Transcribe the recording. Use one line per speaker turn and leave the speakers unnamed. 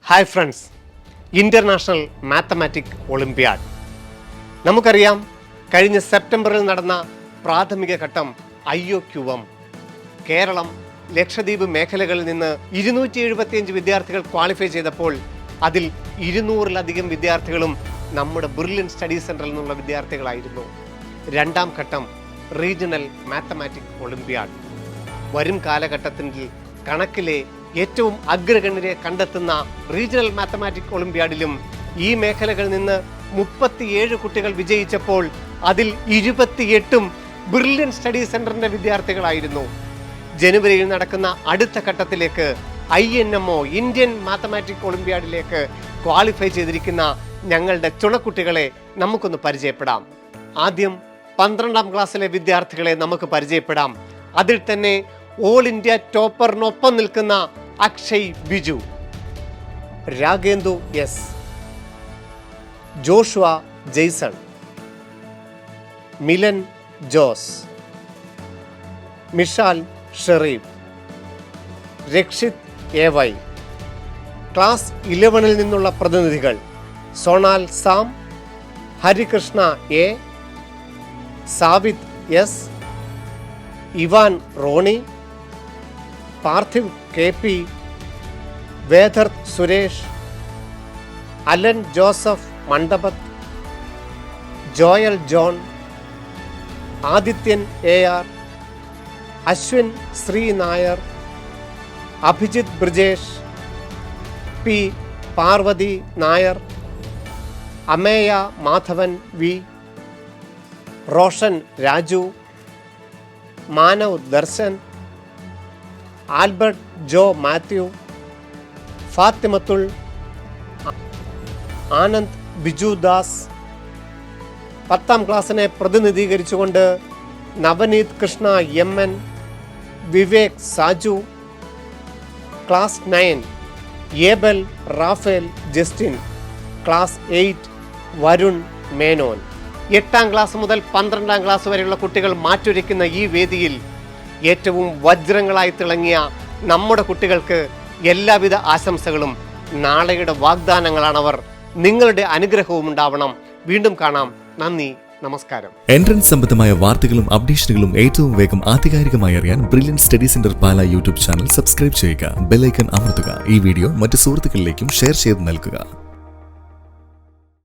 Hi friends, international mathematic Olympiad. നമുക്കറിയാം, കഴിഞ്ഞ സെപ്റ്റംബറിൽ നടന്ന പ്രാഥമിക ഘട്ടം IOQM കേരളം, ലക്ഷദ്വീപ് മേഖലകളിൽ നിന്ന് 275 വിദ്യാർത്ഥികൾ ക്വാളിഫൈ ചെയ്തപ്പോൾ അതിൽ 200-ലധികം വിദ്യാർത്ഥികളും നമ്മുടെ ബ്രില്യൻ സ്റ്റഡി സെൻറ്ററിൽ നിന്നുള്ള വിദ്യാർത്ഥികളായിരുന്നു. രണ്ടാം ഘട്ടം റീജിയണൽ മാത്തമാറ്റിക് ഒളിമ്പ്യാഡ്. വരും കാലഘട്ടത്തിൽ കണക്കിലെ ഏറ്റവും അഗ്രഗണ്യരെ കണ്ടെത്തുന്ന റീജിയണൽ മാത്തമാറ്റിക് ഒളിമ്പ്യാഡിലും ഈ മേഖലകളിൽ നിന്ന് 37 കുട്ടികൾ വിജയിച്ചപ്പോൾ അതിൽ 28 ബ്രില്യൻ സ്റ്റഡി സെന്ററിന്റെ വിദ്യാർത്ഥികളായിരുന്നു. ജനുവരിയിൽ നടക്കുന്ന അടുത്ത ഘട്ടത്തിലേക്ക് INMO ഇന്ത്യൻ മാത്തമാറ്റിക് ഒളിമ്പ്യാഡിലേക്ക് ക്വാളിഫൈ ചെയ്തിരിക്കുന്ന ഞങ്ങളുടെ ചുണക്കുട്ടികളെ നമുക്കൊന്ന് പരിചയപ്പെടാം. ആദ്യം 12ാം ക്ലാസ്സിലെ വിദ്യാർത്ഥികളെ നമുക്ക് പരിചയപ്പെടാം. അതിൽ തന്നെ ഓൾ ഇന്ത്യ ടോപ്പറിനൊപ്പം നിൽക്കുന്ന Akshay Biju, Ragendu S, Joshua Jason, Milan Jose, Mishal Sherif, Rakshith AY. Class 11ൽ നിന്നുള്ള പ്രതിനിധികൾ Sonal Sam, Harikrishna A, Savith S, Ivan Ronnie, Parthiv KP, Vedarth Suresh, Alan Joseph Mandapath, Joel John, Adithyan AR, Ashwin Sree Nair, Abhijith Brijesh, P Parvathy Nair, Ameya Madhavan V, Roshan Raju, Manav Darshan, Albert Joe Mathew, Fathimathul, Anand Biju Das. 10ാം ക്ലാസ്സിനെ പ്രതിനിധീകരിച്ചുകൊണ്ട് Navneeth Krishna MN, Vivek Saju. Class 9 Abel Raphael Justin. Class 8 Varun Menon. 8ാം ക്ലാസ് മുതൽ 12ാം ക്ലാസ് വരെയുള്ള കുട്ടികൾ മാറ്റുരയ്ക്കുന്ന ഈ വേദിയിൽ ഏറ്റവും വജ്രങ്ങളായി തിളങ്ങിയ നമ്മുടെ കുട്ടികൾക്ക് എല്ലാവിധ ആശംസകളും. നാളെയുടെ വാഗ്ദാനങ്ങളാണവർ. നിങ്ങളുടെ അനുഗ്രഹവും ഉണ്ടാവണം. വീണ്ടും കാണാം. നന്ദി, നമസ്കാരം.
എൻട്രൻസ് സംബന്ധമായ വാർത്തകളും അപ്ഡേഷനുകളും ഏറ്റവും വേഗം ആധികാരികമായി അറിയാൻ ബ്രില്യൻ സ്റ്റഡി സെന്റർ പാല യൂട്യൂബ് ചാനൽ സബ്സ്ക്രൈബ് ചെയ്യുക. ബെൽ ഐക്കൺ അമർത്തുക. ഈ വീഡിയോ മറ്റു സുഹൃത്തുക്കളിലേക്കും ഷെയർ ചെയ്ത് നൽകുക.